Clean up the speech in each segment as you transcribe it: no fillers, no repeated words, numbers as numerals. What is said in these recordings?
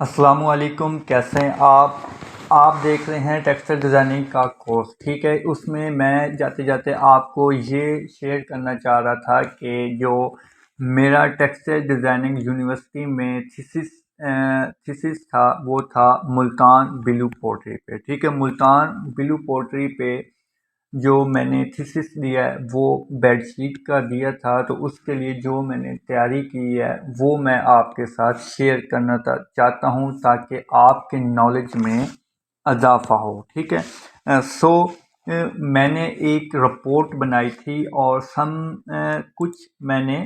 अस्सलामुअलैकुम, कैसे हैं आप देख रहे हैं टेक्सटाइल डिज़ाइनिंग का कोर्स। ठीक है, उसमें मैं जाते जाते आपको ये शेयर करना चाह रहा था कि जो मेरा टेक्सटाइल डिज़ाइनिंग यूनिवर्सिटी में थीसिस था वो था मुल्तान ब्लू पोट्री पे। ठीक है, मुल्तान ब्लू पोट्री पे जो मैंने थीसिस दिया है वो बेडशीट का दिया था, तो उसके लिए जो मैंने तैयारी की है वो मैं आपके साथ शेयर करना चाहता हूँ ताकि आपके नॉलेज में इजाफा हो। ठीक है, मैंने एक रिपोर्ट बनाई थी और कुछ मैंने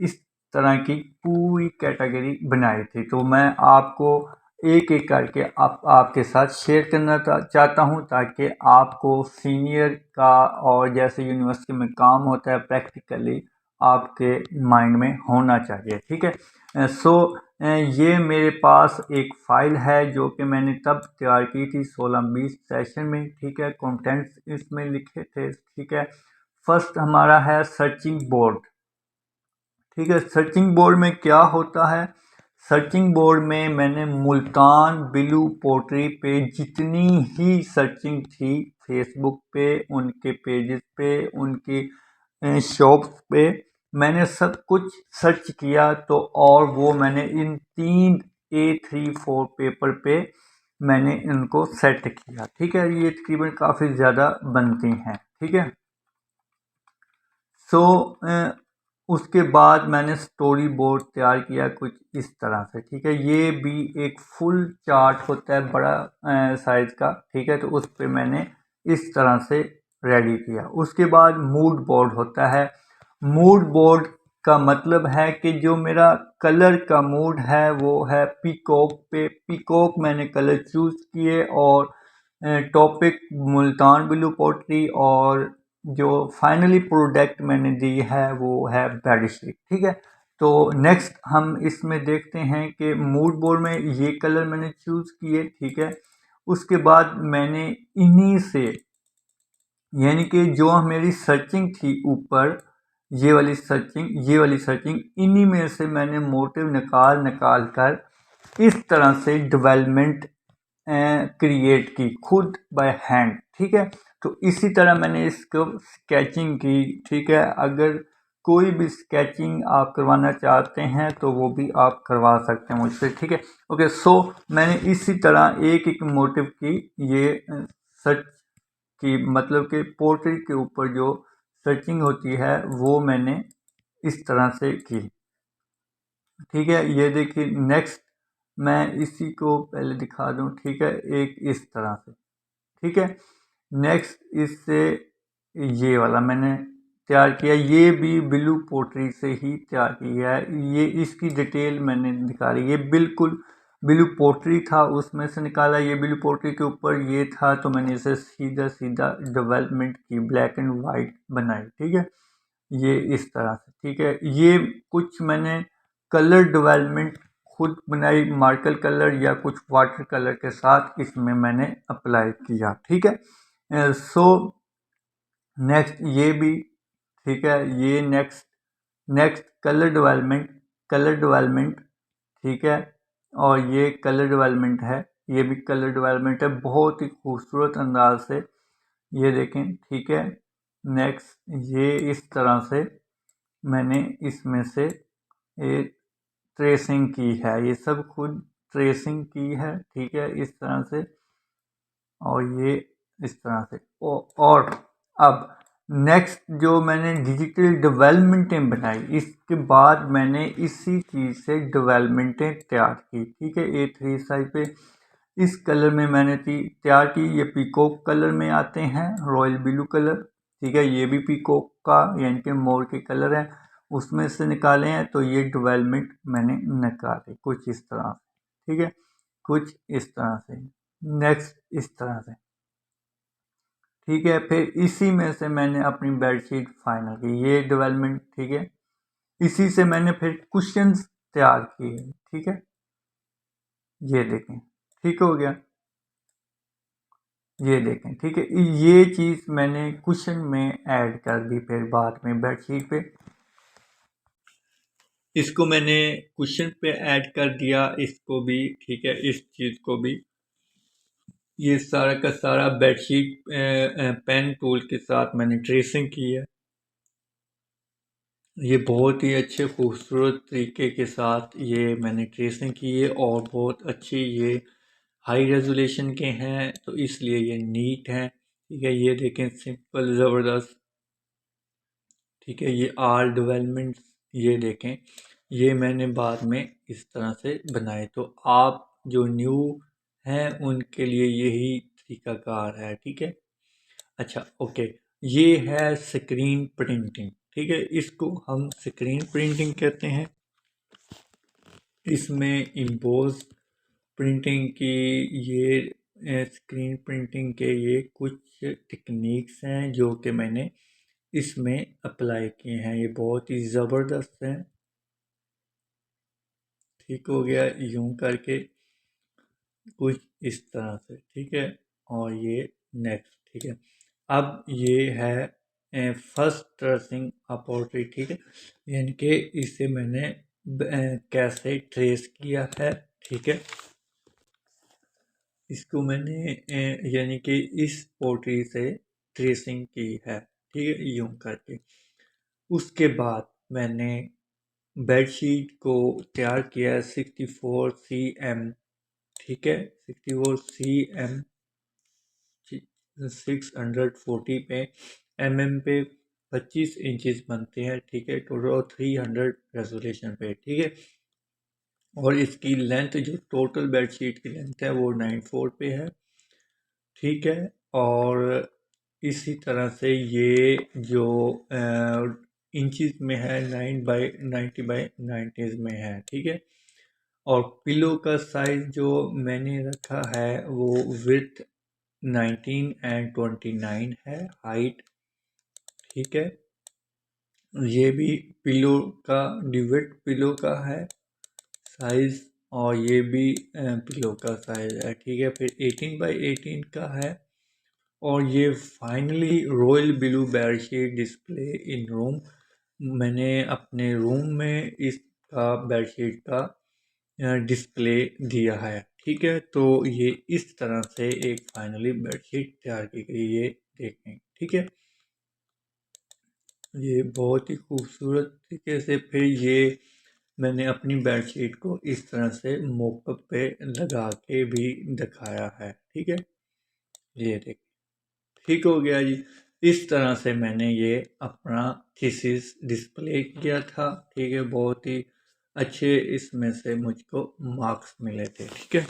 इस तरह की पूरी कैटेगरी बनाई थी, तो मैं आपको एक एक करके आपके साथ शेयर करना चाहता हूं ताकि आपको सीनियर का और जैसे यूनिवर्सिटी में काम होता है प्रैक्टिकली आपके माइंड में होना चाहिए। ठीक है, ये मेरे पास एक फ़ाइल है जो कि मैंने तब तैयार की थी 16-20 सेशन में। ठीक है, कंटेंट्स इसमें लिखे थे। ठीक है, फर्स्ट हमारा है सर्चिंग बोर्ड। ठीक है, सर्चिंग बोर्ड में क्या होता है? सर्चिंग बोर्ड में मैंने मुल्तान ब्लू पोट्री पे जितनी ही सर्चिंग थी, फेसबुक पे, उनके पेजेस पे, उनकी शॉप्स पे, मैंने सब कुछ सर्च किया। तो और वो मैंने इन 3 A3-4 पेपर पे मैंने इनको सेट किया। ठीक है, ये तकरीबन काफ़ी ज़्यादा बनती हैं। ठीक है, सो उसके बाद मैंने स्टोरी बोर्ड तैयार किया कुछ इस तरह से। ठीक है, ये भी एक फुल चार्ट होता है बड़ा साइज का। ठीक है, तो उस पे मैंने इस तरह से रेडी किया। उसके बाद मूड बोर्ड होता है। मूड बोर्ड का मतलब है कि जो मेरा कलर का मूड है वो है पीकॉक पे। पीकॉक मैंने कलर चूज़ किए और टॉपिक मुल्तान ब्लू पोट्री, और जो फाइनली प्रोडक्ट मैंने दी है वो है बेडशीट। ठीक है, तो नेक्स्ट हम इसमें देखते हैं कि मूड बोर्ड में ये कलर मैंने चूज़ किए। ठीक है, उसके बाद मैंने इन्हीं से, यानी कि जो मेरी सर्चिंग थी ऊपर, ये वाली सर्चिंग इन्हीं में से मैंने मोटिव निकाल कर इस तरह से डेवलपमेंट क्रिएट की खुद बाय हैंड। ठीक है, तो इसी तरह मैंने इसको स्केचिंग की। ठीक है, अगर कोई भी स्केचिंग आप करवाना चाहते हैं तो वो भी आप करवा सकते हैं मुझसे। ठीक है, ओके। मैंने इसी तरह एक एक मोटिव की ये सर्च की, मतलब कि पोर्ट्रेट के ऊपर जो सर्चिंग होती है वो मैंने इस तरह से की। ठीक है, ये देखिए नेक्स्ट मैं इसी को पहले दिखा दूं। ठीक है, एक इस तरह से। ठीक है, नेक्स्ट इससे ये वाला मैंने तैयार किया, ये भी ब्लू पोट्री से ही तैयार किया है। ये इसकी डिटेल मैंने निकाली, ये बिल्कुल ब्लू पोट्री था उसमें से निकाला। ये ब्लू पोट्री के ऊपर ये था तो मैंने इसे सीधा सीधा डेवलपमेंट की, ब्लैक एंड वाइट बनाई। ठीक है, ये इस तरह से। ठीक है, ये कुछ मैंने कलर डेवलपमेंट खुद बनाई, मार्कर कलर या कुछ वाटर कलर के साथ इसमें मैंने अप्लाई किया। ठीक है, नेक्स्ट ये भी। ठीक है, ये नेक्स्ट कलर डेवलपमेंट। ठीक है, और ये कलर डेवलपमेंट है, ये भी कलर डेवलपमेंट है बहुत ही खूबसूरत अंदाज से, ये देखें। ठीक है, नेक्स्ट ये इस तरह से मैंने इसमें से एक ट्रेसिंग की है, ये सब खुद ट्रेसिंग की है। ठीक है, इस तरह से, और ये इस तरह से। और अब नेक्स्ट जो मैंने डिजिटल डेवलपमेंटें बनाई, इसके बाद मैंने इसी चीज़ से डेवलपमेंटें तैयार की। ठीक है, A3 साइज पे इस कलर में मैंने तैयार की। ये पीकॉक कलर में आते हैं, रॉयल ब्लू कलर। ठीक है, ये भी पीकॉक का यानी कि मोर के कलर हैं, उसमें से निकाले हैं। तो ये डेवलपमेंट मैंने निकाले कुछ इस तरह से। ठीक है, कुछ इस तरह से, नेक्स्ट इस तरह से। ठीक है, फिर इसी में से मैंने अपनी बेडशीट फाइनल की, ये डेवलपमेंट। ठीक है, इसी से मैंने फिर कुशन्स तैयार किए। ठीक है, ये देखें, ठीक हो गया, ये देखें। ठीक है, ये चीज़ मैंने कुशन में ऐड कर दी फिर बाद में बेडशीट पे। इसको मैंने कुशन पे ऐड कर दिया, इसको भी, ठीक है, इस चीज़ को भी। ये सारा का सारा बेडशीट पेन टूल के साथ मैंने ट्रेसिंग की है। ये बहुत ही अच्छे खूबसूरत तरीके के साथ ये मैंने ट्रेसिंग की है और बहुत अच्छी ये हाई रेजोल्यूशन के हैं, तो इसलिए ये नीट हैं। ठीक है, ये देखें, सिंपल ज़बरदस्त। ठीक है, ये आल डेवलपमेंट, ये देखें, ये मैंने बाद में इस तरह से बनाए। तो आप जो न्यू हैं उनके लिए यही तरीकाकार है। ठीक है, अच्छा, ओके। ये है स्क्रीन प्रिंटिंग। ठीक है, इसको हम स्क्रीन प्रिंटिंग कहते हैं। इसमें इम्पोज प्रिंटिंग की ये स्क्रीन प्रिंटिंग के ये कुछ टेक्निक्स हैं जो कि मैंने इसमें अप्लाई किए हैं। ये बहुत ही ज़बरदस्त हैं। ठीक हो गया, यूं करके कुछ इस तरह से। ठीक है, और ये नेक्स्ट। ठीक है, अब ये है फर्स्ट ट्रेसिंग अपॉर्ट्री। ठीक है, यानी कि इसे मैंने कैसे ट्रेस किया है। ठीक है, इसको मैंने यानी कि इस पोर्ट्री से ट्रेसिंग की है। ठीक है, यूं करके। उसके बाद मैंने बेडशीट को तैयार किया है 64 cm। ठीक है, 64 cm 640 पे पे 25 इंचेस बनते हैं। ठीक है, टोटल 300 रेजोल्यूशन पे। ठीक है, और इसकी लेंथ जो टोटल बेडशीट की लेंथ है वो 94 पे है। ठीक है, और इसी तरह से ये जो इंचेस में है 9/90/90 में है। ठीक है, और पिलो का साइज जो मैंने रखा है वो विड्थ 19 एंड 29 है, हाइट। ठीक है, ये भी पिलो का डिविड पिलो का है साइज, और ये भी पिलो का साइज है। ठीक है, फिर 18/18 का है। और ये finally royal blue bedsheet display in room, मैंने अपने रूम में इसका बेडशीट का डिस्प्ले दिया है। ठीक है, तो ये इस तरह से एक फाइनली बेडशीट तैयार की गई, ये देखें। ठीक है, ये बहुत ही खूबसूरत तरीके से फिर ये मैंने अपनी बेडशीट को इस तरह से मोकअप पे लगा के भी दिखाया है। ठीक है, ये देख, ठीक हो गया जी। इस तरह से मैंने ये अपना थीसिस डिस्प्ले किया था। ठीक है, बहुत ही अच्छे इसमें से मुझको मार्क्स मिले थे। ठीक है।